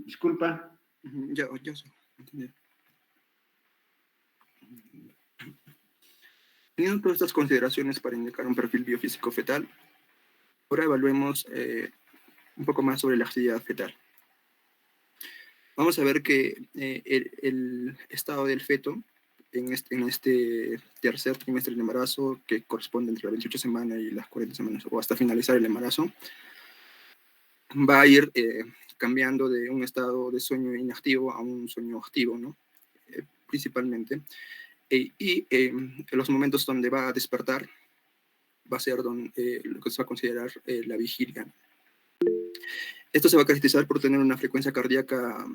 Disculpa. Ya, entendí. Teniendo todas estas consideraciones para indicar un perfil biofísico fetal, ahora evaluemos un poco más sobre la actividad fetal. Vamos a ver que el estado del feto en este tercer trimestre del embarazo, que corresponde entre las 28 semanas y las 40 semanas, o hasta finalizar el embarazo, va a ir cambiando de un estado de sueño inactivo a un sueño activo, ¿no? Principalmente. En los momentos donde va a despertar va a ser lo que se va a considerar la vigilia. Esto se va a caracterizar por tener una frecuencia cardíaca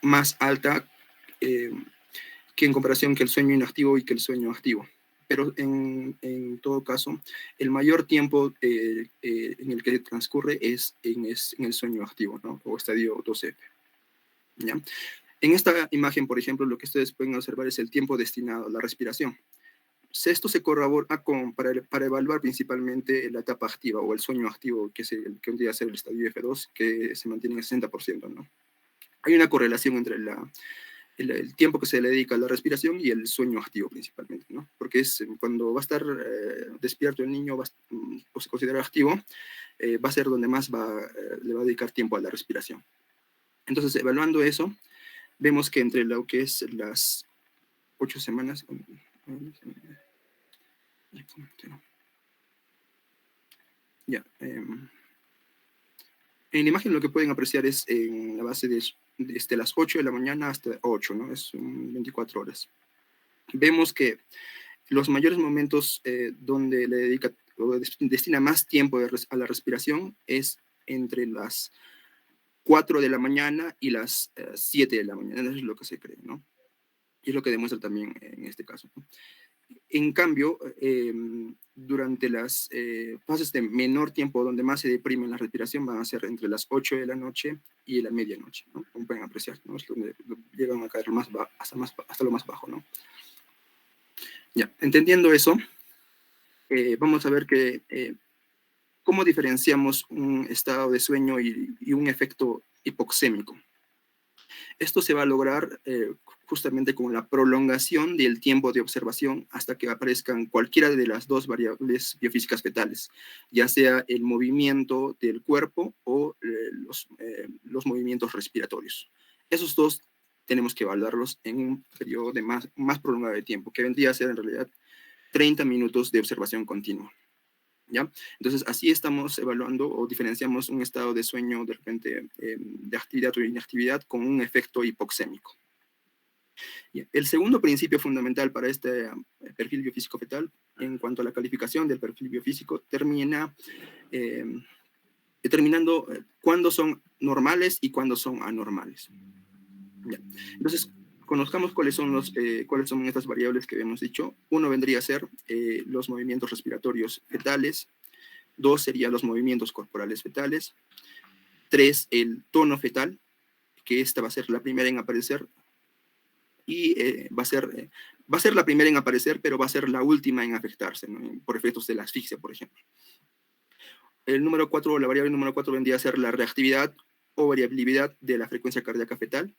más alta que en comparación que el sueño inactivo y que el sueño activo. Pero en todo caso, el mayor tiempo en el que transcurre es en el sueño activo, ¿no? O estadio 2F. ¿Ya? En esta imagen, por ejemplo, lo que ustedes pueden observar es el tiempo destinado a la respiración. Esto se corrobora para evaluar principalmente la etapa activa o el sueño activo, que es el que vendría a ser el estadio F2, que se mantiene en el 60%, ¿no? Hay una correlación entre el tiempo que se le dedica a la respiración y el sueño activo principalmente, ¿no? Porque es cuando va a estar despierto el niño, o se considera activo, va a ser donde más le va a dedicar tiempo a la respiración. Entonces, evaluando eso, vemos que entre lo que es las 8 semanas... Ya. En la imagen lo que pueden apreciar es en la base desde las 8 de la mañana hasta 8, ¿no? Es 24 horas. Vemos que los mayores momentos donde le dedica o destina más tiempo a la respiración es entre las 4 de la mañana y las 7 de la mañana. Eso es lo que se cree, ¿no? Y es lo que demuestra también en este caso, ¿no? En cambio, durante las fases de menor tiempo, donde más se deprime la respiración, van a ser entre las 8 de la noche y la medianoche, ¿no? Como pueden apreciar, ¿no? Es donde llegan a caer hasta lo más bajo, ¿no? Ya, entendiendo eso, vamos a ver cómo diferenciamos un estado de sueño y un efecto hipoxémico. Esto se va a lograr justamente con la prolongación del tiempo de observación hasta que aparezcan cualquiera de las dos variables biofísicas fetales, ya sea el movimiento del cuerpo o los movimientos respiratorios. Esos dos tenemos que evaluarlos en un periodo de más prolongado de tiempo, que vendría a ser en realidad 30 minutos de observación continua. ¿Ya? Entonces, así estamos evaluando o diferenciamos un estado de sueño de repente de actividad o inactividad con un efecto hipoxémico. El segundo principio fundamental para este perfil biofísico fetal, en cuanto a la calificación del perfil biofísico, termina determinando cuándo son normales y cuándo son anormales. ¿Ya? Entonces, conozcamos cuáles son estas variables que habíamos dicho. Uno vendría a ser los movimientos respiratorios fetales. 2 serían los movimientos corporales fetales. 3, el tono fetal, que esta va a ser la primera en aparecer. Y va a ser la primera en aparecer, pero va a ser la última en afectarse, ¿no? Por efectos de la asfixia, por ejemplo. La variable número 4 vendría a ser la reactividad o variabilidad de la frecuencia cardíaca fetal,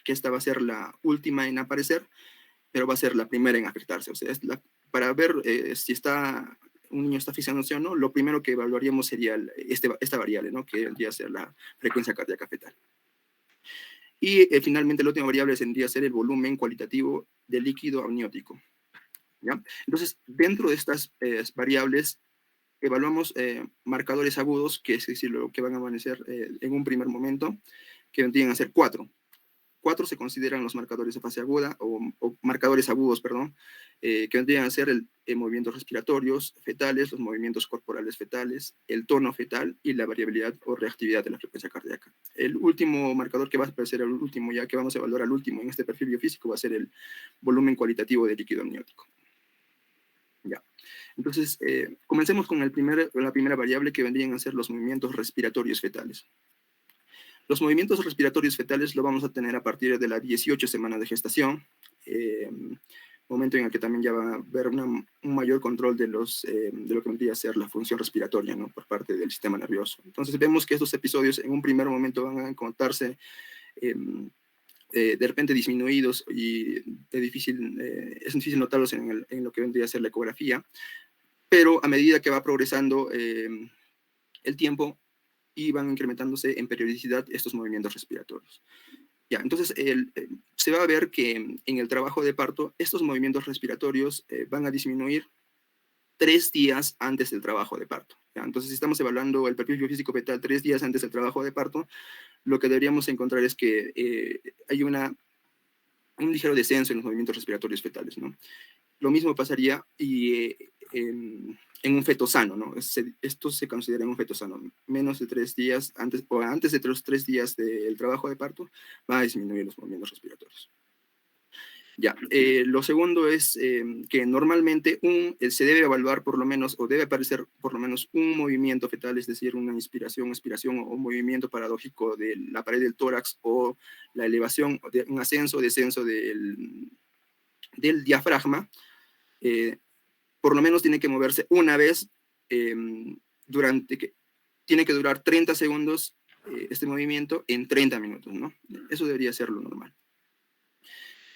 que esta va a ser la última en aparecer, pero va a ser la primera en afectarse. O sea, para ver si un niño está asfixiándose o no, lo primero que evaluaríamos sería esta variable, ¿no? Que vendría a ser la frecuencia cardíaca fetal. Y finalmente la última variable tendría que ser el volumen cualitativo del líquido amniótico. ¿Ya? Entonces, dentro de estas variables, evaluamos marcadores agudos, que es decir, lo que van a amanecer en un primer momento, que vendrían a ser 4. 4 se consideran los marcadores de fase aguda, o marcadores agudos, perdón, que vendrían a ser movimientos respiratorios fetales, los movimientos corporales fetales, el tono fetal y la variabilidad o reactividad de la frecuencia cardíaca. El último marcador que va a aparecer, el último, ya que vamos a evaluar al último en este perfil biofísico, va a ser el volumen cualitativo del líquido amniótico. Ya. Entonces, comencemos con la primera variable, que vendrían a ser los movimientos respiratorios fetales. Los movimientos respiratorios fetales lo vamos a tener a partir de la 18 semana de gestación, momento en el que también ya va a haber un mayor control de lo que vendría a ser la función respiratoria, ¿no? Por parte del sistema nervioso. Entonces vemos que estos episodios en un primer momento van a encontrarse de repente disminuidos y es difícil notarlos en lo que vendría a ser la ecografía, pero a medida que va progresando el tiempo y van incrementándose en periodicidad estos movimientos respiratorios. Ya, entonces se va a ver que en el trabajo de parto estos movimientos respiratorios van a disminuir 3 días antes del trabajo de parto. ¿Ya? Entonces, si estamos evaluando el perfil biofísico fetal 3 días antes del trabajo de parto, lo que deberíamos encontrar es que hay un ligero descenso en los movimientos respiratorios fetales, ¿no? Lo mismo pasaría en un feto sano, ¿no? Esto se considera en un feto sano. Menos de 3 días antes, o antes de los 3 días del trabajo de parto, va a disminuir los movimientos respiratorios. Ya, lo segundo es que normalmente se debe evaluar por lo menos, o debe aparecer por lo menos un movimiento fetal, es decir, una inspiración, expiración o un movimiento paradójico de la pared del tórax o la elevación, un ascenso o descenso del diafragma. Por lo menos tiene que moverse una vez tiene que durar 30 segundos este movimiento en 30 minutos, ¿no? Eso debería ser lo normal.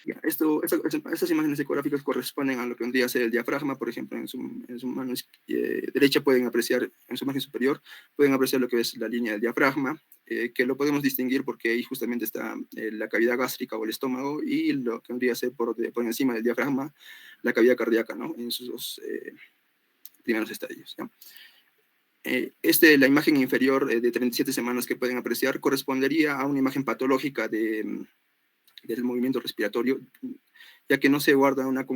Ya, estas imágenes ecográficas corresponden a lo que vendría a ser el diafragma, por ejemplo, en su mano derecha pueden apreciar, en su margen superior, pueden apreciar lo que es la línea del diafragma, que lo podemos distinguir porque ahí justamente está la cavidad gástrica o el estómago, y lo que vendría a ser por encima del diafragma, la cavidad cardíaca, ¿no? En sus dos primeros estadios, ¿ya? La imagen inferior de 37 semanas que pueden apreciar correspondería a una imagen patológica del movimiento respiratorio, ya que no se guarda una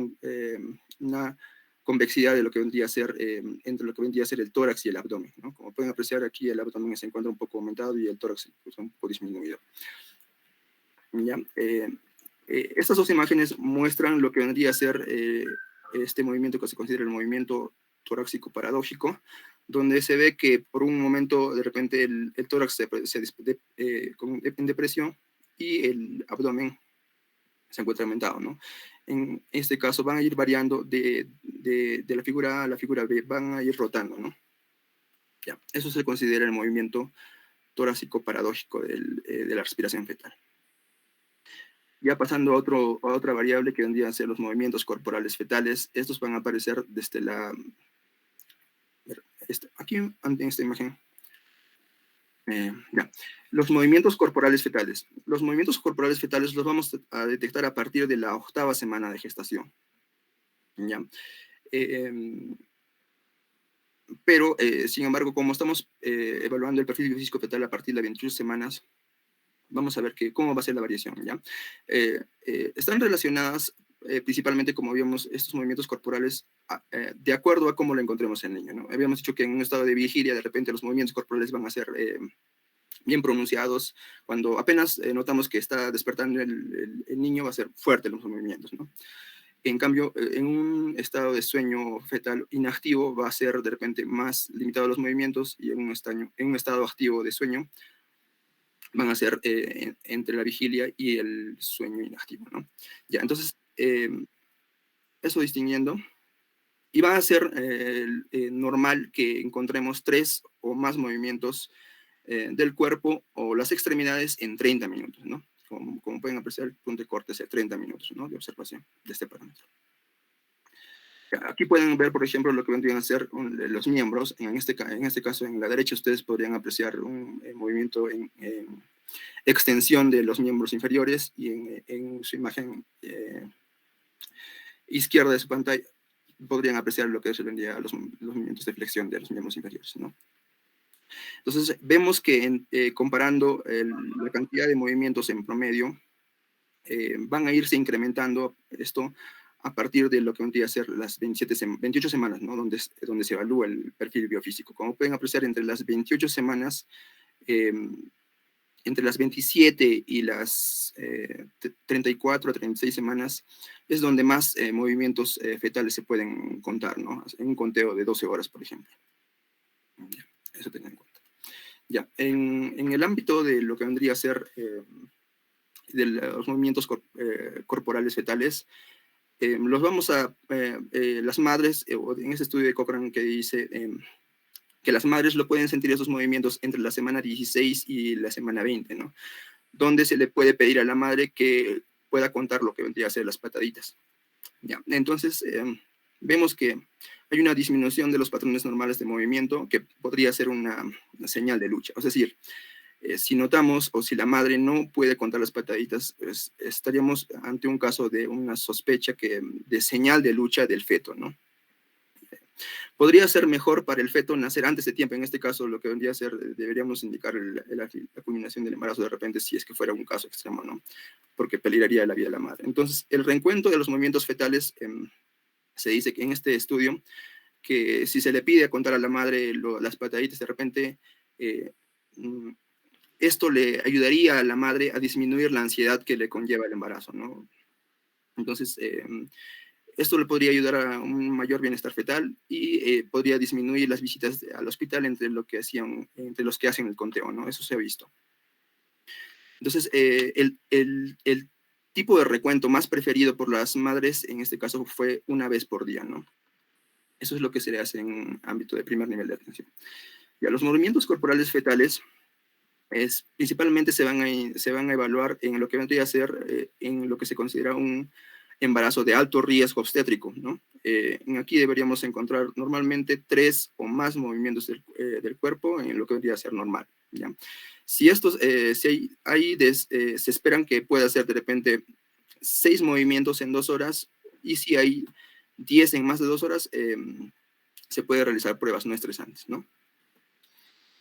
convexidad de lo que vendría a ser entre lo que vendría a ser el tórax y el abdomen, ¿no? Como pueden apreciar aquí, el abdomen se encuentra un poco aumentado y el tórax pues, un poco disminuido. ¿Ya? Estas dos imágenes muestran lo que vendría a ser este movimiento que se considera el movimiento torácico paradójico, donde se ve que por un momento de repente el tórax en depresión y el abdomen se encuentra aumentado, ¿no? En este caso van a ir variando de la figura A a la figura B, van a ir rotando, ¿no? Ya, eso se considera el movimiento torácico paradójico de la respiración fetal. Ya pasando a otra variable que vendrían a ser los movimientos corporales fetales, estos van a aparecer desde aquí en esta imagen. Ya. Los movimientos corporales fetales. Los movimientos corporales fetales los vamos a detectar a partir de la 8ª semana de gestación. ¿Ya? Pero, sin embargo, como estamos evaluando el perfil biofísico fetal a partir de las 28 semanas, vamos a ver cómo va a ser la variación, ¿ya? Están relacionadas principalmente, como vimos, estos movimientos corporales de acuerdo a cómo lo encontremos en el niño, ¿no? Habíamos dicho que en un estado de vigilia, de repente los movimientos corporales van a ser bien pronunciados. Cuando apenas notamos que está despertando el niño, va a ser fuerte los movimientos, ¿no? En cambio, en un estado de sueño fetal inactivo va a ser de repente más limitado los movimientos, y en un estado activo de sueño van a ser entre la vigilia y el sueño inactivo, ¿no? Ya, entonces, eso distinguiendo, y va a ser normal que encontremos 3 o más movimientos del cuerpo o las extremidades en 30 minutos, ¿no? Como pueden apreciar, el punto de corte es 30 minutos, ¿no? De observación de este parámetro. Aquí pueden ver, por ejemplo, lo que vendrían a ser los miembros. En este caso, en la derecha, ustedes podrían apreciar un movimiento en extensión de los miembros inferiores, y en su imagen izquierda de su pantalla podrían apreciar lo que se vendría los movimientos de flexión de los miembros inferiores, ¿no? Entonces, vemos que comparando la cantidad de movimientos en promedio, van a irse incrementando esto a partir de lo que vendría a ser las 28 semanas, ¿no? Donde se evalúa el perfil biofísico. Como pueden apreciar, entre las 28 semanas, entre las 27 y las 34 a 36 semanas, es donde más movimientos fetales se pueden contar, ¿no? En un conteo de 12 horas, por ejemplo. Eso tengan en cuenta. Ya, en el ámbito de lo que vendría a ser de los movimientos corporales fetales, los vamos a, las madres, en ese estudio de Cochrane que dice que las madres lo pueden sentir esos movimientos entre la semana 16 y la semana 20, ¿no? Donde se le puede pedir a la madre que pueda contar lo que vendría a ser las pataditas. ¿Ya? Entonces, vemos que hay una disminución de los patrones normales de movimiento que podría ser una señal de lucha. Es decir, si notamos o si la madre no puede contar las pataditas, pues, estaríamos ante un caso de una sospecha de señal de lucha del feto, ¿no? Podría ser mejor para el feto nacer antes de tiempo. En este caso, lo que vendría a ser, deberíamos indicar la culminación del embarazo de repente, si es que fuera un caso extremo, ¿no? Porque peligraría la vida de la madre. Entonces, el reencuentro de los movimientos fetales, se dice que en este estudio, que si se le pide contar a la madre las pataditas de repente, mm, esto le ayudaría a la madre a disminuir la ansiedad que le conlleva el embarazo, ¿no? Entonces, esto le podría ayudar a un mayor bienestar fetal y podría disminuir las visitas al hospital entre los que hacen el conteo, ¿no? Eso se ha visto. Entonces, el tipo de recuento más preferido por las madres, en este caso, fue una vez por día, ¿no? Eso es lo que se le hace en ámbito de primer nivel de atención. Ya, los movimientos corporales fetales principalmente se van a evaluar en lo que vendría a ser, en lo que se considera un embarazo de alto riesgo obstétrico, ¿no? Aquí deberíamos encontrar normalmente 3 o más movimientos del cuerpo en lo que vendría a ser normal, ¿ya? Si se esperan que pueda ser de repente 6 movimientos en 2 horas, y si hay 10 en más de 2 horas, se puede realizar pruebas no estresantes, ¿no?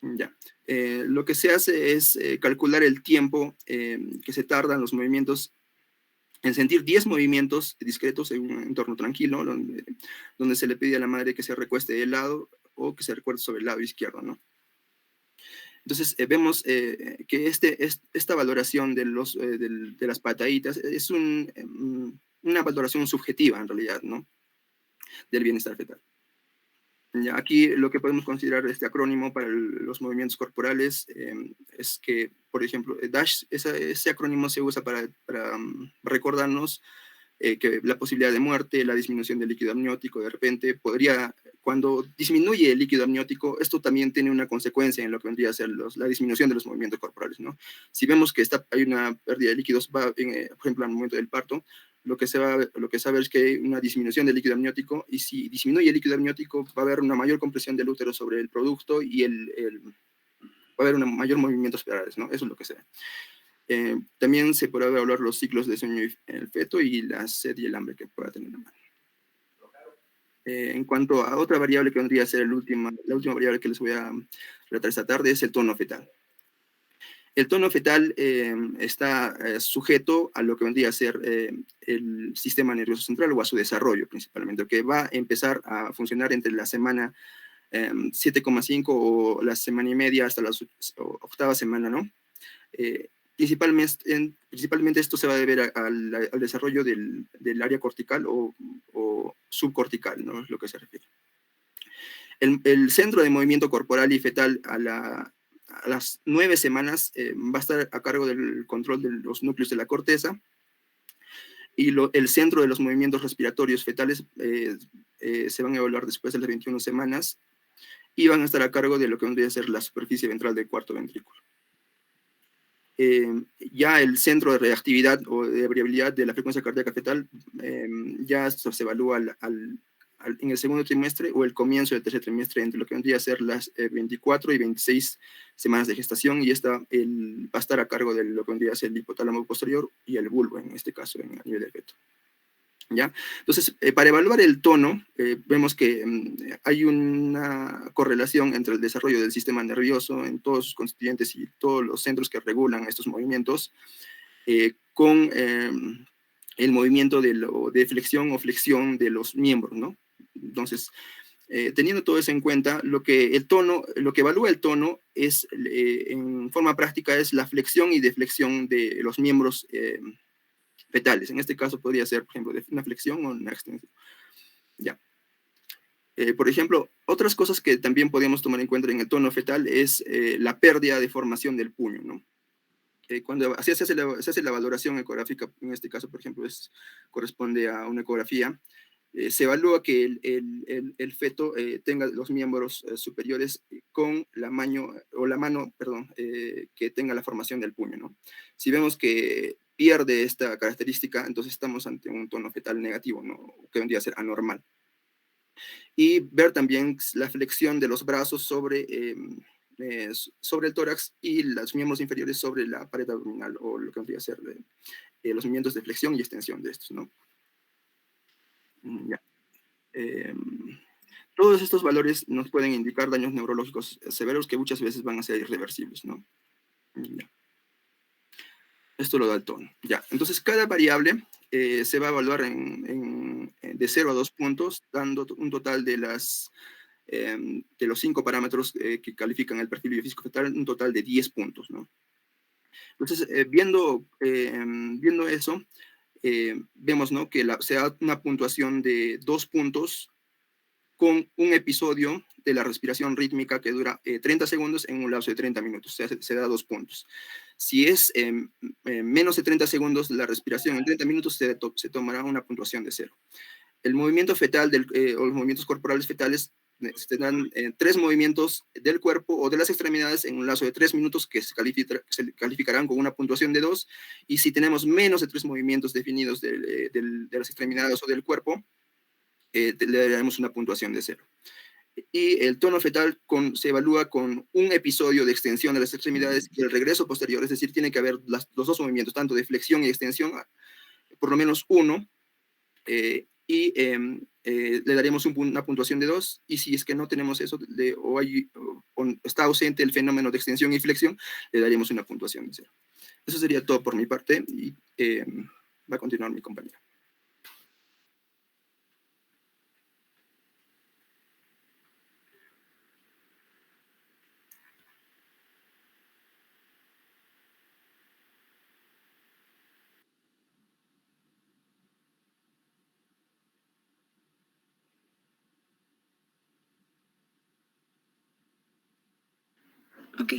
Ya. Lo que se hace es calcular el tiempo que se tardan los movimientos en sentir 10 movimientos discretos en un entorno tranquilo, donde se le pide a la madre que se recueste de lado o que se recueste sobre el lado izquierdo, ¿no? Entonces, vemos que esta valoración de las pataditas es una valoración subjetiva, en realidad, ¿no? Del bienestar fetal. Ya, aquí lo que podemos considerar este acrónimo para los movimientos corporales es que, por ejemplo, DASH, ese acrónimo se usa para recordarnos que la posibilidad de muerte, la disminución del líquido amniótico, de repente cuando disminuye el líquido amniótico, esto también tiene una consecuencia en lo que vendría a ser la disminución de los movimientos corporales, ¿no? Si vemos que hay una pérdida de líquidos, por ejemplo, al momento del parto, lo que se va a ver es que hay una disminución del líquido amniótico, y si disminuye el líquido amniótico, va a haber una mayor compresión del útero sobre el producto y va a haber un mayor movimiento espirales, ¿no? Eso es lo que se ve. También se podrá evaluar los ciclos de sueño en el feto y la sed y el hambre que pueda tener la madre. En cuanto a otra variable que vendría a ser la última variable que les voy a tratar esta tarde, es el tono fetal. El tono fetal está sujeto a lo que vendría a ser el sistema nervioso central o a su desarrollo principalmente, que va a empezar a funcionar entre la semana 7,5 o la semana y media hasta la octava semana, ¿no? Principalmente esto se va a deber al desarrollo del área cortical o subcortical, ¿no? Es lo que se refiere. El centro de movimiento corporal y fetal a las 9 semanas va a estar a cargo del control de los núcleos de la corteza, y el centro de los movimientos respiratorios fetales se van a evaluar después de las 21 semanas y van a estar a cargo de lo que vendría a ser la superficie ventral del cuarto ventrículo. Ya el centro de reactividad o de variabilidad de la frecuencia cardíaca fetal ya se evalúa en el segundo trimestre o el comienzo del tercer trimestre, entre lo que vendría a ser las 24 y 26 semanas de gestación, y esta va a estar a cargo de lo que vendría a ser el hipotálamo posterior y el bulbo, en este caso, a nivel del feto. ¿Ya? Entonces, para evaluar el tono, vemos que hay una correlación entre el desarrollo del sistema nervioso en todos sus constituyentes y todos los centros que regulan estos movimientos, con el movimiento de flexión o flexión de los miembros, ¿no? Entonces, teniendo todo eso en cuenta, lo que evalúa el tono es, en forma práctica, es la flexión y deflexión de los miembros fetales. En este caso podría ser, por ejemplo, una flexión o una extensión. Ya. Por ejemplo, otras cosas que también podemos tomar en cuenta en el tono fetal es la pérdida de formación del puño, ¿no? cuando así se hace la valoración ecográfica, en este caso, por ejemplo, corresponde a una ecografía, se evalúa que el feto tenga los miembros superiores con la mano, perdón, que tenga la formación del puño, ¿no? Si vemos que pierde esta característica, entonces estamos ante un tono fetal negativo, ¿no? Que vendría a ser anormal. Y ver también la flexión de los brazos sobre el tórax y los miembros inferiores sobre la pared abdominal, o lo que vendría a ser los movimientos de flexión y extensión de estos, ¿no? Ya. Em, Todos estos valores nos pueden indicar daños neurológicos severos que muchas veces van a ser irreversibles, ¿no? Ya. Esto lo da el tono. Ya. Entonces, cada variable se va a evaluar de 0 a 2 puntos, dando un total de los 5 parámetros que califican el perfil biofísico fetal, un total de 10 puntos, ¿no? Entonces, viendo eso, vemos, ¿no?, que se da una puntuación de 2 puntos con un episodio de la respiración rítmica que dura 30 segundos en un lapso de 30 minutos. Se da 2 puntos. Si es menos de 30 segundos la respiración en 30 minutos, se tomará una puntuación de 0. El movimiento fetal o los movimientos corporales fetales tendrán 3 movimientos del cuerpo o de las extremidades en un lapso de 3 minutos que se calificarán con una puntuación de 2. Y si tenemos menos de 3 movimientos definidos de las extremidades o del cuerpo, le daremos una puntuación de 0. Y el tono fetal se evalúa con un episodio de extensión de las extremidades y el regreso posterior, es decir, tiene que haber los 2 movimientos, tanto de flexión y extensión, por lo menos uno, le daremos una puntuación de 2, y si es que no tenemos eso, o está ausente el fenómeno de extensión y flexión, le daremos una puntuación de 0. Eso sería todo por mi parte, y va a continuar mi compañero. Ok.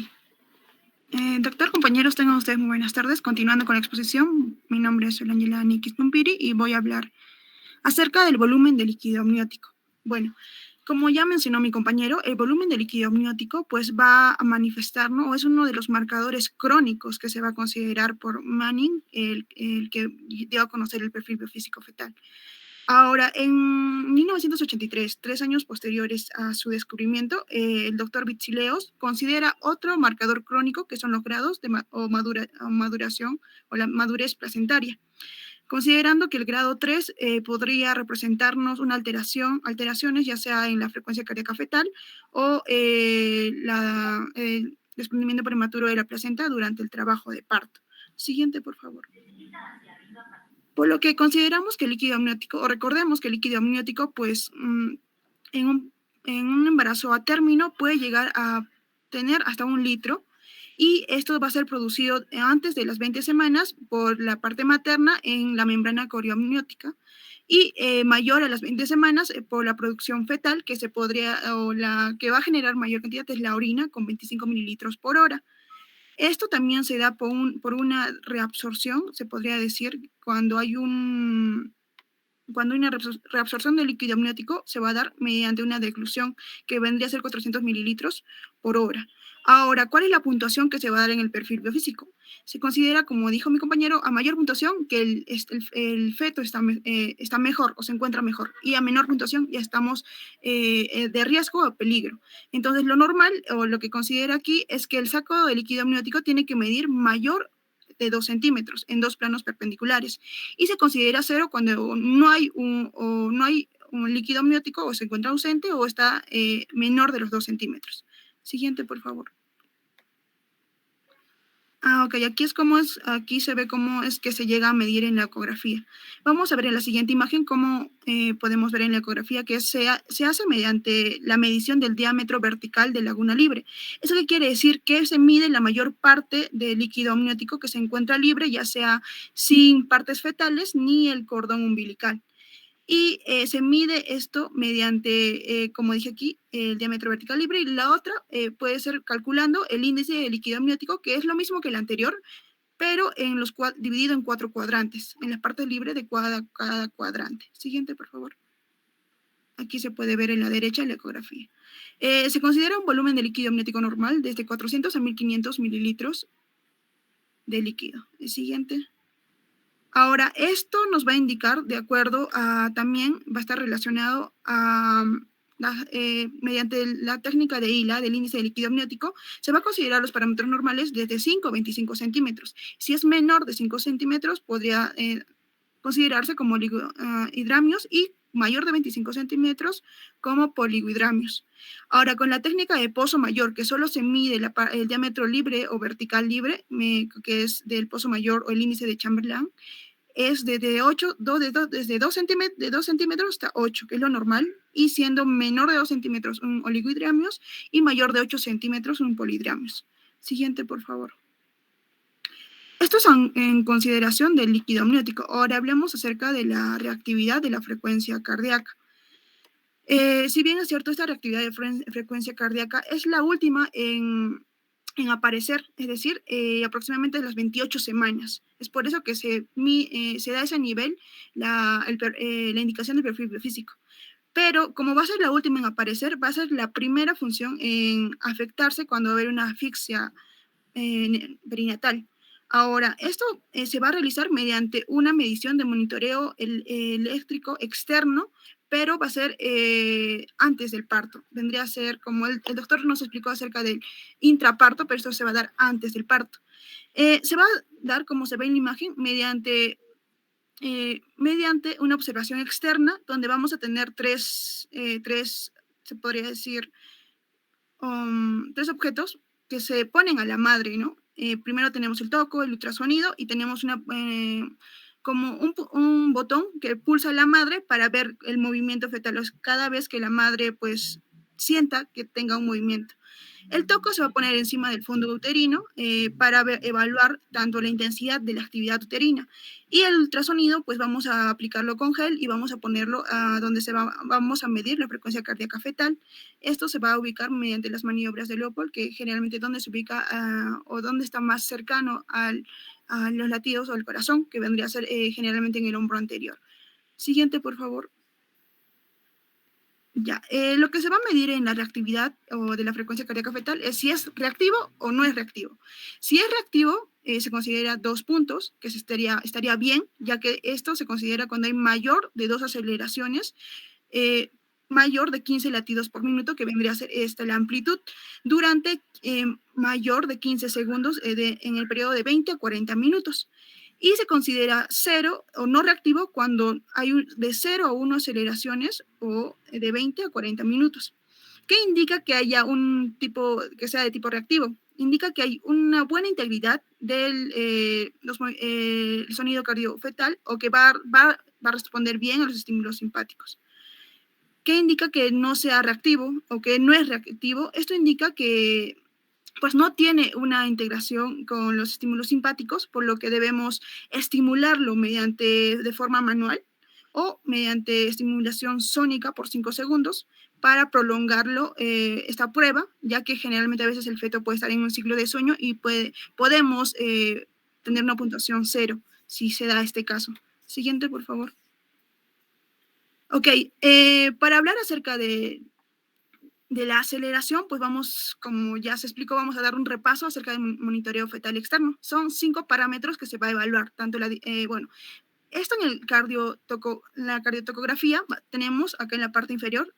Doctor, compañeros, tengan ustedes muy buenas tardes. Continuando con la exposición, mi nombre es Solangela Nikis Pumpiri y voy a hablar acerca del volumen de líquido amniótico. Bueno, como ya mencionó mi compañero, el volumen de líquido amniótico pues va a manifestar, ¿no?, o es uno de los marcadores crónicos que se va a considerar por Manning, el que dio a conocer el perfil biofísico fetal. Ahora, en 1983, 3 años posteriores a su descubrimiento, el doctor Vitsileos considera otro marcador crónico que son los grados de maduración o la madurez placentaria, considerando que el grado 3 podría representarnos una alteraciones ya sea en la frecuencia cardíaca fetal o el desprendimiento prematuro de la placenta durante el trabajo de parto. Siguiente, por favor. Por lo que consideramos que el líquido amniótico, o recordemos que el líquido amniótico, pues en un embarazo a término puede llegar a tener hasta 1 litro, y esto va a ser producido antes de las 20 semanas por la parte materna en la membrana corioamniótica, y mayor a las 20 semanas por la producción fetal, que la que va a generar mayor cantidad es la orina, con 25 mililitros por hora. Esto también se da por una reabsorción, se podría decir, cuando hay una reabsorción del líquido amniótico, se va a dar mediante una deglución que vendría a ser 400 mililitros por hora. Ahora, ¿cuál es la puntuación que se va a dar en el perfil biofísico? Se considera, como dijo mi compañero, a mayor puntuación que el feto está mejor o se encuentra mejor, y a menor puntuación ya estamos de riesgo o peligro. Entonces, lo normal o lo que considera aquí es que el saco de líquido amniótico tiene que medir mayor de 2 centímetros en 2 planos perpendiculares, y se considera 0 cuando no hay un líquido amniótico, o se encuentra ausente o está menor de los 2 centímetros. Siguiente, por favor. Ok, aquí se ve cómo es que se llega a medir en la ecografía. Vamos a ver en la siguiente imagen cómo podemos ver en la ecografía que se hace mediante la medición del diámetro vertical de laguna libre. ¿Eso qué quiere decir? Que se mide la mayor parte del líquido amniótico que se encuentra libre, ya sea sin partes fetales ni el cordón umbilical. Y se mide esto mediante, como dije aquí, el diámetro vertical libre, y la otra puede ser calculando el índice de líquido amniótico, que es lo mismo que el anterior, pero dividido en 4 cuadrantes, en la parte libre de cada cuadrante. Siguiente, por favor. Aquí se puede ver en la derecha la ecografía. Se considera un volumen de líquido amniótico normal desde 400 a 1500 mililitros de líquido. El siguiente. Ahora, esto nos va a indicar, de acuerdo a, también va a estar relacionado a, mediante la técnica de ILA, del índice de líquido amniótico, se va a considerar los parámetros normales desde 5 a 25 centímetros. Si es menor de 5 centímetros, podría considerarse como oligohidramios y mayor de 25 centímetros como poligohidramios. Ahora, con la técnica de pozo mayor, que solo se mide el diámetro libre o vertical libre, que es del pozo mayor o el índice de Chamberlain, es desde 2 centímetros hasta 8, que es lo normal, y siendo menor de 2 centímetros un oligohidramios y mayor de 8 centímetros un polihidramios. Siguiente, por favor. Estos son en consideración del líquido amniótico. Ahora hablemos acerca de la reactividad de la frecuencia cardíaca. Si bien es cierto, esta reactividad de frecuencia cardíaca es la última en aparecer, es decir, aproximadamente a las 28 semanas. Es por eso que se da ese nivel la indicación del perfil biofísico. Pero como va a ser la última en aparecer, va a ser la primera función en afectarse cuando va a haber una asfixia perinatal. Ahora, esto se va a realizar mediante una medición de monitoreo eléctrico externo, pero va a ser antes del parto. Vendría a ser, como el doctor nos explicó acerca del intraparto, pero esto se va a dar antes del parto. Se va a dar, como se ve en la imagen, mediante una observación externa, donde vamos a tener tres se podría decir, tres objetos que se ponen a la madre, ¿no? Primero tenemos el toco, el ultrasonido, y tenemos como un botón que pulsa a la madre para ver el movimiento fetal, cada vez que la madre pues sienta que tenga un movimiento. El toco se va a poner encima del fondo uterino para evaluar tanto la intensidad de la actividad uterina. Y el ultrasonido, pues vamos a aplicarlo con gel y vamos a ponerlo a donde vamos a medir la frecuencia cardíaca fetal. Esto se va a ubicar mediante las maniobras de Leopold, que generalmente donde se ubica o donde está más cercano a los latidos o al corazón, que vendría a ser generalmente en el hombro anterior. Siguiente, por favor. Ya, lo que se va a medir en la reactividad o de la frecuencia cardíaca fetal es si es reactivo o no es reactivo. Si es reactivo, se considera 2 puntos, que estaría bien, ya que esto se considera cuando hay mayor de 2 aceleraciones, mayor de 15 latidos por minuto, que vendría a ser la amplitud, durante mayor de 15 segundos en el periodo de 20 a 40 minutos. Y se considera 0 o no reactivo cuando hay de 0 a 1 aceleraciones o de 20 a 40 minutos. ¿Qué indica que haya un tipo que sea de tipo reactivo? Indica que hay una buena integridad del sonido cardiofetal, o que va a responder bien a los estímulos simpáticos. ¿Qué indica que no sea reactivo o que no es reactivo? Esto indica que pues no tiene una integración con los estímulos simpáticos, por lo que debemos estimularlo de forma manual o mediante estimulación sónica por 5 segundos para prolongarlo esta prueba, ya que generalmente a veces el feto puede estar en un ciclo de sueño y podemos tener una puntuación 0 si se da este caso. Siguiente, por favor. Ok, para hablar acerca de la aceleración, pues vamos, como ya se explicó, vamos a dar un repaso acerca del monitoreo fetal externo. Son 5 parámetros que se va a evaluar, tanto esto en la cardiotocografía, tenemos acá en la parte inferior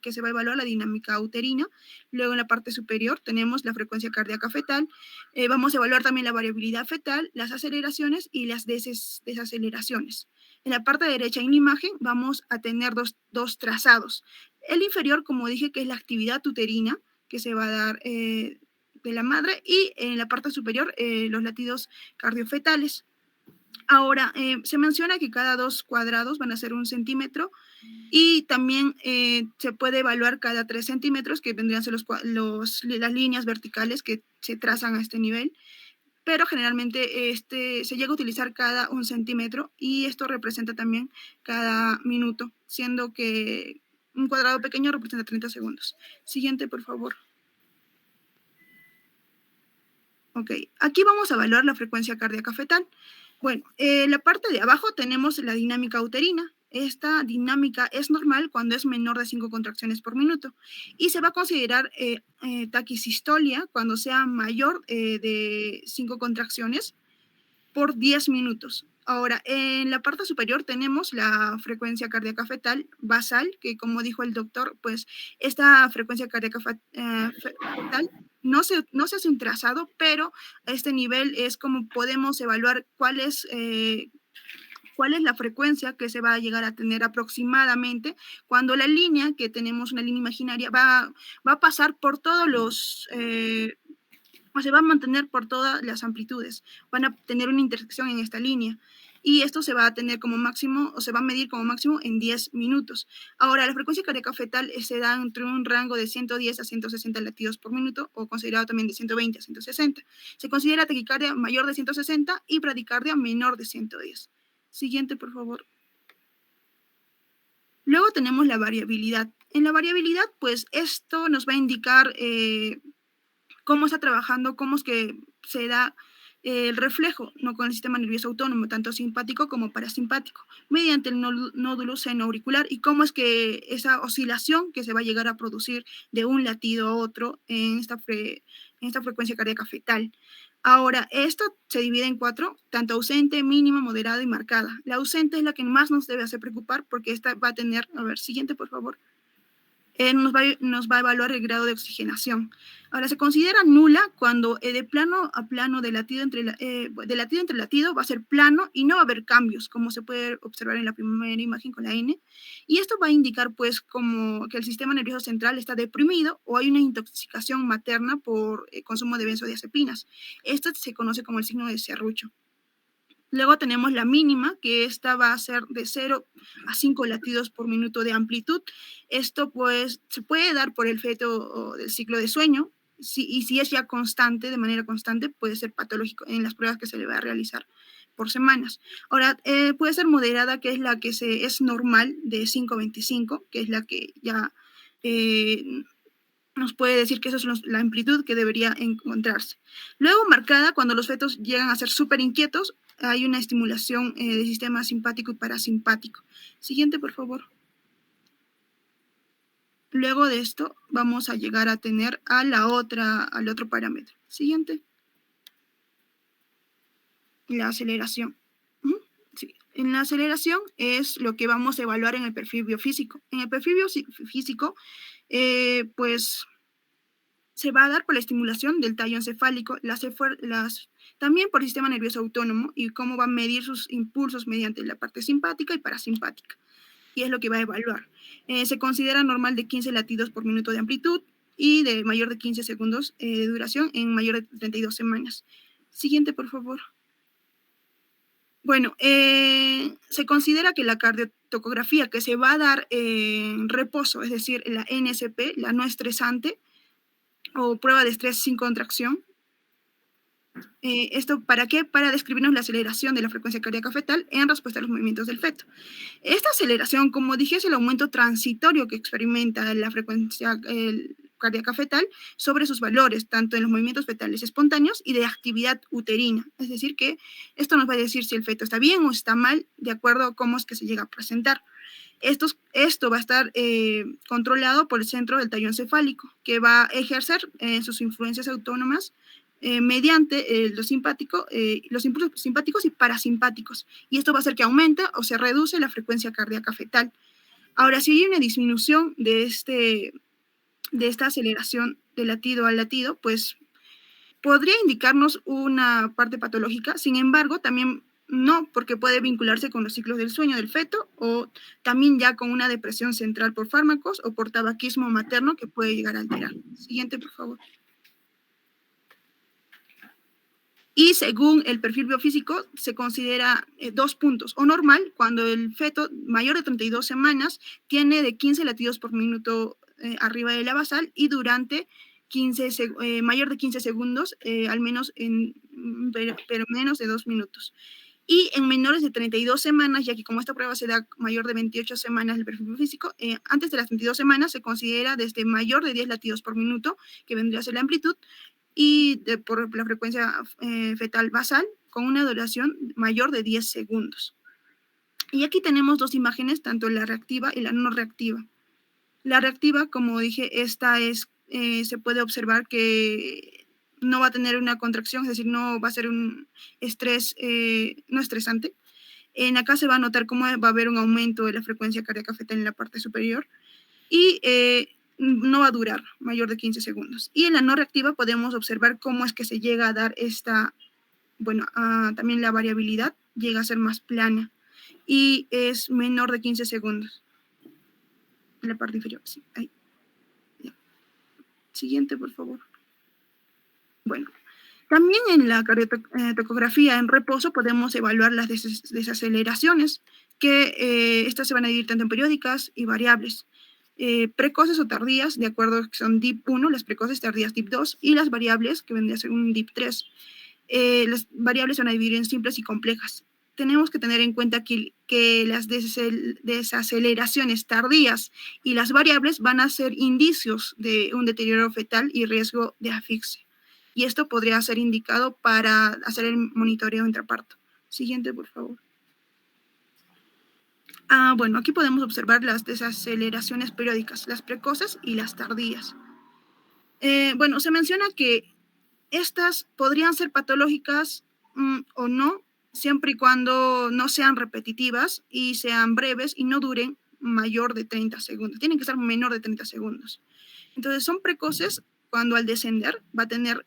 que se va a evaluar la dinámica uterina. Luego en la parte superior tenemos la frecuencia cardíaca fetal. Vamos a evaluar también la variabilidad fetal, las aceleraciones y las desaceleraciones. En la parte derecha en la imagen vamos a tener dos trazados. El inferior, como dije, que es la actividad uterina que se va a dar de la madre, y en la parte superior los latidos cardiofetales. Ahora, se menciona que cada 2 cuadrados van a ser 1 centímetro, y también se puede evaluar cada 3 centímetros, que vendrían a ser las líneas verticales que se trazan a este nivel, pero generalmente se llega a utilizar cada 1 centímetro, y esto representa también cada minuto, siendo que un cuadrado pequeño representa 30 segundos. Siguiente, por favor. Ok, aquí vamos a evaluar la frecuencia cardíaca fetal. Bueno, en la parte de abajo tenemos la dinámica uterina. Esta dinámica es normal cuando es menor de 5 contracciones por minuto y se va a considerar taquisistolia cuando sea mayor de 5 contracciones por 10 minutos. Ahora, en la parte superior tenemos la frecuencia cardíaca fetal basal, que como dijo el doctor, pues esta frecuencia cardíaca fetal no se hace un trazado, pero a este nivel es como podemos evaluar cuál es la frecuencia que se va a llegar a tener aproximadamente cuando la línea, que tenemos una línea imaginaria, va a pasar por todos los o se va a mantener por todas las amplitudes, van a tener una intersección en esta línea. Y esto se va a tener como máximo, o se va a medir como máximo en 10 minutos. Ahora, la frecuencia cardíaca fetal se da entre un rango de 110 a 160 latidos por minuto, o considerado también de 120 a 160. Se considera taquicardia mayor de 160 y bradicardia menor de 110. Siguiente, por favor. Luego tenemos la variabilidad. En la variabilidad, pues esto nos va a indicar cómo está trabajando, cómo es que se da el reflejo, ¿no?, con el sistema nervioso autónomo, tanto simpático como parasimpático, mediante el nódulo seno-auricular, y cómo es que esa oscilación que se va a llegar a producir de un latido a otro en esta frecuencia cardíaca fetal. Ahora, esto se divide en 4, tanto ausente, mínima, moderada y marcada. La ausente es la que más nos debe hacer preocupar porque esta va a tener, a ver, siguiente por favor. Nos va a evaluar el grado de oxigenación. Ahora, se considera nula cuando de plano a plano, de latido entre latido, va a ser plano y no va a haber cambios, como se puede observar en la primera imagen con la N. Y esto va a indicar, pues, como que el sistema nervioso central está deprimido o hay una intoxicación materna por consumo de benzodiazepinas. Esto se conoce como el signo de serrucho. Luego tenemos la mínima, que esta va a ser de 0 a 5 latidos por minuto de amplitud. Esto pues se puede dar por el feto del ciclo de sueño, y si es ya constante, de manera constante, puede ser patológico en las pruebas que se le va a realizar por semanas. Ahora, puede ser moderada, que es la que es normal, de 5 a 25, que es la que ya nos puede decir que esa es la amplitud que debería encontrarse. Luego, marcada, cuando los fetos llegan a ser súper inquietos, hay una estimulación del sistema simpático y parasimpático. Siguiente, por favor. Luego de esto, vamos a llegar a tener al otro parámetro. Siguiente. La aceleración. Sí. En la aceleración es lo que vamos a evaluar en el perfil biofísico. En el perfil biofísico, pues se va a dar por la estimulación del tallo encefálico, también por el sistema nervioso autónomo, y cómo va a medir sus impulsos mediante la parte simpática y parasimpática. Y es lo que va a evaluar. Se considera normal de 15 latidos por minuto de amplitud y de mayor de 15 segundos de duración en mayor de 32 semanas. Siguiente, por favor. Bueno, se considera que la cardiotocografía que se va a dar en reposo, es decir, la NSP, la no estresante, o prueba de estrés sin contracción. ¿Esto para qué? Para describirnos la aceleración de la frecuencia cardíaca fetal en respuesta a los movimientos del feto. Esta aceleración, como dije, es el aumento transitorio que experimenta la frecuencia cardíaca fetal sobre sus valores, tanto en los movimientos fetales espontáneos y de actividad uterina. Es decir, que esto nos va a decir si el feto está bien o está mal, de acuerdo a cómo es que se llega a presentar. Esto va a estar controlado por el centro del tallo encefálico, que va a ejercer sus influencias autónomas mediante los impulsos simpáticos y parasimpáticos. Y esto va a hacer que aumente o se reduce la frecuencia cardíaca fetal. Ahora, si hay una disminución de esta aceleración de latido a latido, pues podría indicarnos una parte patológica. Sin embargo, también no, porque puede vincularse con los ciclos del sueño del feto, o también ya con una depresión central por fármacos o por tabaquismo materno que puede llegar a alterar. Siguiente, por favor. Y según el perfil biofísico, se considera 2 puntos. O normal, cuando el feto mayor de 32 semanas tiene de 15 latidos por minuto arriba de la basal, y durante mayor de 15 segundos, al menos pero menos de 2 minutos. Y en menores de 32 semanas, ya que como esta prueba se da mayor de 28 semanas el perfil biofísico, antes de las 32 semanas se considera desde mayor de 10 latidos por minuto, que vendría a ser la amplitud, y por la frecuencia fetal basal con una duración mayor de 10 segundos. Y aquí tenemos dos imágenes, tanto la reactiva y la no reactiva. La reactiva, como dije, esta es, se puede observar que no va a tener una contracción, es decir, no va a ser un estrés no estresante. En acá se va a notar cómo va a haber un aumento de la frecuencia cardíaca fetal en la parte superior y no va a durar mayor de 15 segundos. Y en la no reactiva podemos observar cómo es que se llega a dar esta, bueno, también la variabilidad llega a ser más plana y es menor de 15 segundos. En la parte inferior, sí, ahí. Ya. Siguiente, por favor. Bueno, también en la cardiotocografía en reposo podemos evaluar las desaceleraciones, que estas se van a dividir tanto en periódicas y variables. Precoces o tardías, de acuerdo que son DIP1, las precoces, tardías DIP2, y las variables, que vendría a ser un DIP3. Las variables se van a dividir en simples y complejas. Tenemos que tener en cuenta que las desaceleraciones tardías y las variables van a ser indicios de un deterioro fetal y riesgo de asfixia. Y esto podría ser indicado para hacer el monitoreo intraparto. Siguiente, por favor. Bueno, aquí podemos observar las desaceleraciones periódicas, las precoces y las tardías. Bueno, se menciona que estas podrían ser patológicas o no, siempre y cuando no sean repetitivas y sean breves y no duren mayor de 30 segundos. Tienen que ser menor de 30 segundos. Entonces, son precoces cuando al descender va a tener,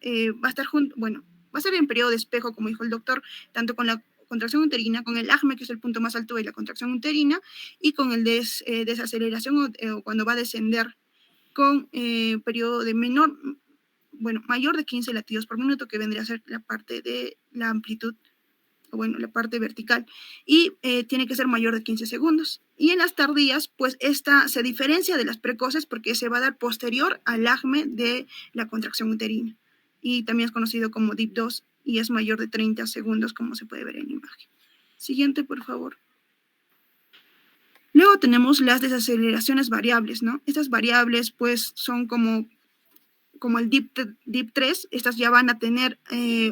va a estar junto, bueno, va a ser en periodo de espejo, como dijo el doctor, tanto con la contracción uterina, con el AJME, que es el punto más alto de la contracción uterina, y con el desaceleración o cuando va a descender con periodo de menor, bueno, mayor de 15 latidos por minuto, que vendría a ser la parte de la amplitud, bueno, la parte vertical, y tiene que ser mayor de 15 segundos. Y en las tardías, pues esta se diferencia de las precoces porque se va a dar posterior al AJME de la contracción uterina, y también es conocido como DIP2, y es mayor de 30 segundos, como se puede ver en la imagen. Siguiente, por favor. Luego tenemos las desaceleraciones variables, ¿no? Estas variables, pues, son como el DIP3, estas ya van a tener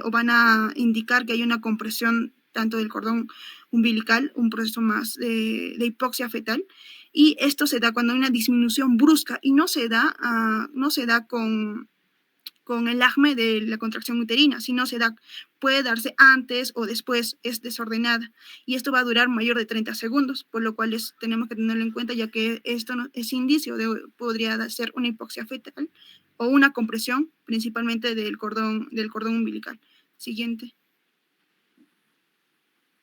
o van a indicar que hay una compresión tanto del cordón umbilical, un proceso más de hipoxia fetal, y esto se da cuando hay una disminución brusca y no se da con el AJME de la contracción uterina, sino puede darse antes o después, es desordenada, y esto va a durar mayor de 30 segundos, por lo cual tenemos que tenerlo en cuenta, ya que esto es indicio podría ser una hipoxia fetal o una compresión, principalmente del cordón umbilical. Siguiente.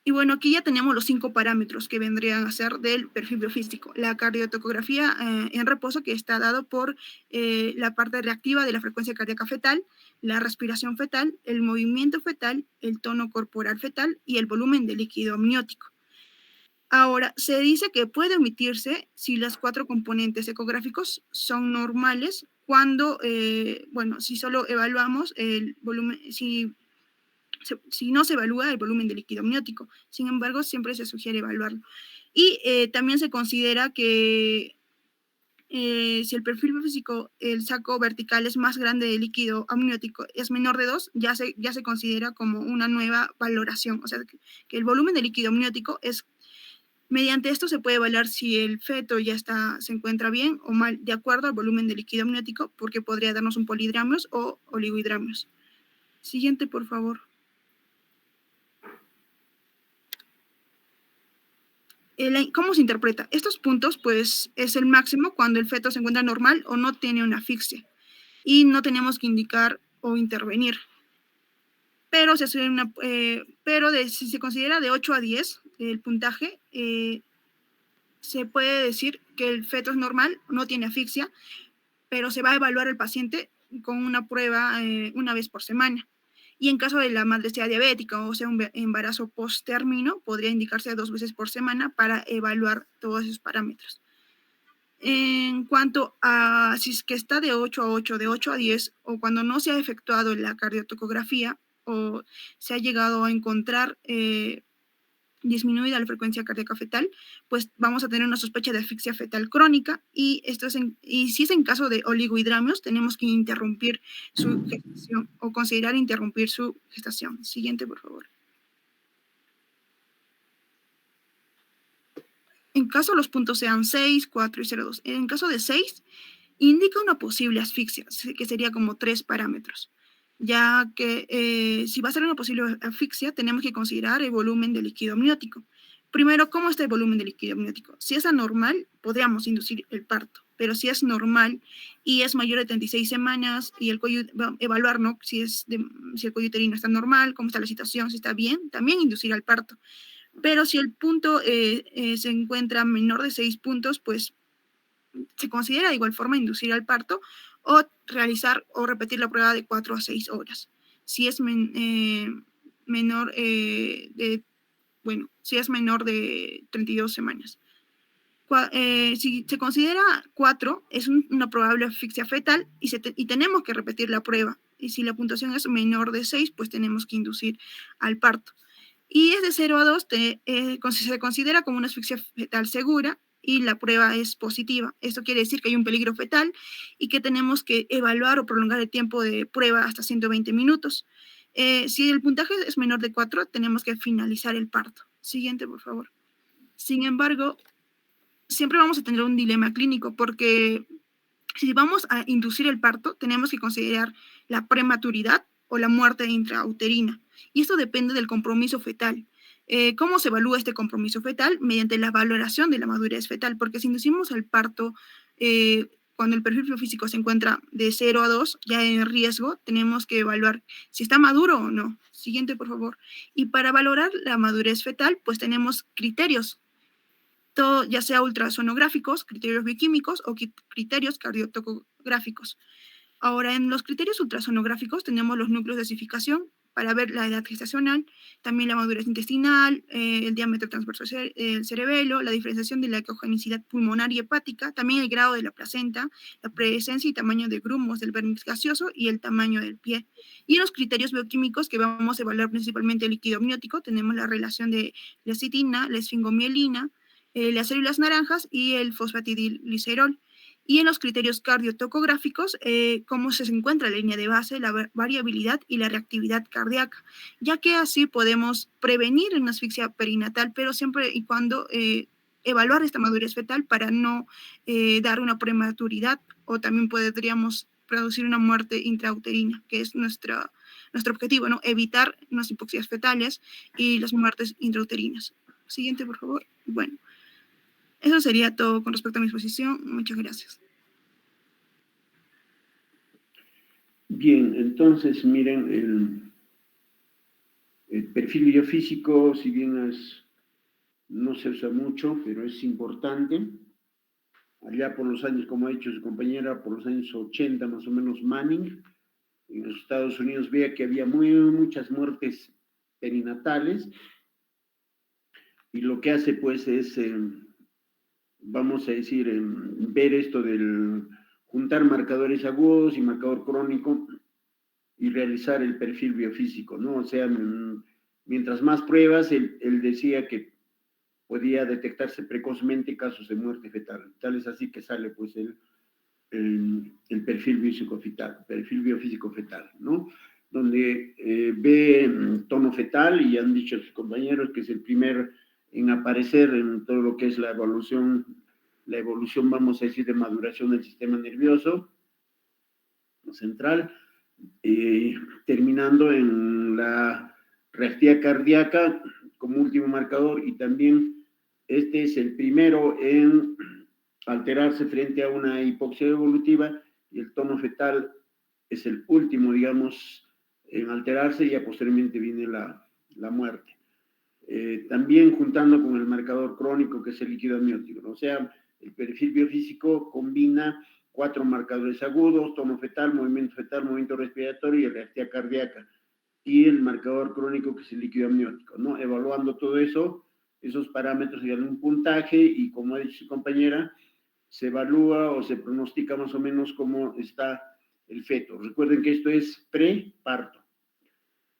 Y bueno, aquí ya tenemos los 5 parámetros que vendrían a ser del perfil biofísico. La cardiotocografía en reposo, que está dado por la parte reactiva de la frecuencia cardíaca fetal, la respiración fetal, el movimiento fetal, el tono corporal fetal y el volumen de líquido amniótico. Ahora, se dice que puede omitirse si los 4 componentes ecográficos son normales cuando, bueno, si solo evaluamos el volumen, si no se evalúa el volumen de líquido amniótico. Sin embargo, siempre se sugiere evaluarlo. Y también se considera que si el perfil físico, el saco vertical es más grande de líquido amniótico, es menor de 2, ya se considera como una nueva valoración. O sea, que el volumen de líquido amniótico es, mediante esto se puede evaluar si el feto ya se encuentra bien o mal, de acuerdo al volumen de líquido amniótico, porque podría darnos un polihidramios o oligohidramios. Siguiente, por favor. ¿Cómo se interpreta? Estos puntos, pues, es el máximo cuando el feto se encuentra normal o no tiene una asfixia. Y no tenemos que indicar o intervenir. Pero, si se considera de 8 a 10 el puntaje, se puede decir que el feto es normal, no tiene asfixia, pero se va a evaluar el paciente con una prueba una vez por semana. Y en caso de la madre sea diabética o sea un embarazo post-término, podría indicarse 2 veces por semana para evaluar todos esos parámetros. En cuanto a si es que está de 8 a 8, de 8 a 10, o cuando no se ha efectuado la cardiotocografía o se ha llegado a encontrar disminuida la frecuencia cardíaca fetal, pues vamos a tener una sospecha de asfixia fetal crónica y, si es en caso de oligohidramios, tenemos que interrumpir su gestación o considerar interrumpir su gestación. Siguiente, por favor. En caso los puntos sean 6, 4 y 0,2. En caso de 6, indica una posible asfixia, que sería como 3 parámetros, ya que si va a ser una posible asfixia, tenemos que considerar el volumen del líquido amniótico. Primero, ¿cómo está el volumen del líquido amniótico? Si es anormal, podríamos inducir el parto, pero si es normal y es mayor de 36 semanas y el cuello, evaluar, ¿no? Si el cuello uterino está normal, cómo está la situación, si está bien, también inducir el parto. Pero si el punto se encuentra menor de 6 puntos, pues se considera de igual forma inducir al parto o realizar o repetir la prueba de 4 a 6 horas. Si es menor si es menor de 32 semanas. Si se considera 4, es una probable asfixia fetal y tenemos que repetir la prueba. Y si la puntuación es menor de 6, pues tenemos que inducir al parto. Y es de 0 a 2, se considera como una asfixia fetal segura y la prueba es positiva. Esto quiere decir que hay un peligro fetal y que tenemos que evaluar o prolongar el tiempo de prueba hasta 120 minutos. Si el puntaje es menor de 4, tenemos que finalizar el parto. Siguiente, por favor. Sin embargo, siempre vamos a tener un dilema clínico porque si vamos a inducir el parto, tenemos que considerar la prematuridad o la muerte intrauterina. Y esto depende del compromiso fetal. ¿Cómo se evalúa este compromiso fetal? Mediante la valoración de la madurez fetal, porque si inducimos el parto cuando el perfil biofísico se encuentra de 0 a 2, ya en riesgo, tenemos que evaluar si está maduro o no. Siguiente, por favor. Y para valorar la madurez fetal, pues tenemos criterios, todo, ya sea ultrasonográficos, criterios bioquímicos o criterios cardiotocográficos. Ahora, en los criterios ultrasonográficos tenemos los núcleos de osificación para ver la edad gestacional, también la madurez intestinal, el diámetro transverso del cerebelo, la diferenciación de la ecogenicidad pulmonar y hepática, también el grado de la placenta, la presencia y tamaño de grumos del vérnix gaseoso y el tamaño del pie. Y en los criterios bioquímicos que vamos a evaluar principalmente el líquido amniótico, tenemos la relación de la lecitina, la esfingomielina, las células naranjas y el fosfatidilglicerol. Y en los criterios cardiotocográficos, cómo se encuentra la línea de base, la variabilidad y la reactividad cardíaca, ya que así podemos prevenir una asfixia perinatal, pero siempre y cuando evaluar esta madurez fetal para no dar una prematuridad o también podríamos producir una muerte intrauterina, que es nuestro objetivo, ¿no? Evitar unas hipoxias fetales y las muertes intrauterinas. Siguiente, por favor. Bueno. Eso sería todo con respecto a mi exposición. Muchas gracias. Bien, entonces, miren, el perfil biofísico, si bien no se usa mucho, pero es importante. Allá por los años, como ha dicho su compañera, por los años 80 más o menos, Manning, en los Estados Unidos veía que había muchas muertes perinatales y lo que hace pues es, vamos a decir, ver esto del juntar marcadores agudos y marcador crónico y realizar el perfil biofísico, ¿no? O sea, mientras más pruebas, él decía que podía detectarse precozmente casos de muerte fetal. Tal es así que sale pues el perfil biofísico fetal, ¿no? Donde ve tono fetal y han dicho sus compañeros que es el primer en aparecer en todo lo que es la evolución, vamos a decir, de maduración del sistema nervioso central, terminando en la reactividad cardíaca como último marcador, y también este es el primero en alterarse frente a una hipoxia evolutiva, y el tono fetal es el último, digamos, en alterarse, y ya posteriormente viene la muerte. También juntando con el marcador crónico, que es el líquido amniótico, ¿no? O sea, el perfil biofísico combina 4 marcadores agudos: tono fetal, movimiento respiratorio y reactividad cardíaca, y el marcador crónico, que es el líquido amniótico, ¿no? Evaluando todo eso, esos parámetros dan un puntaje, y como ha dicho su compañera, se evalúa o se pronostica más o menos cómo está el feto. Recuerden que esto es preparto,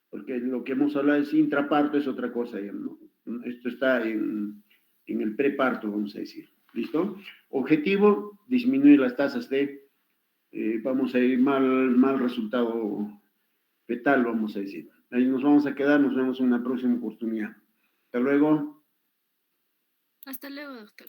porque lo que hemos hablado es intraparto, es otra cosa, ¿no? Esto está en el preparto, vamos a decir. ¿Listo? Objetivo, disminuir las tasas de, vamos a ir mal resultado fetal, vamos a decir. Ahí nos vamos a quedar, nos vemos en una próxima oportunidad. Hasta luego. Hasta luego, doctor.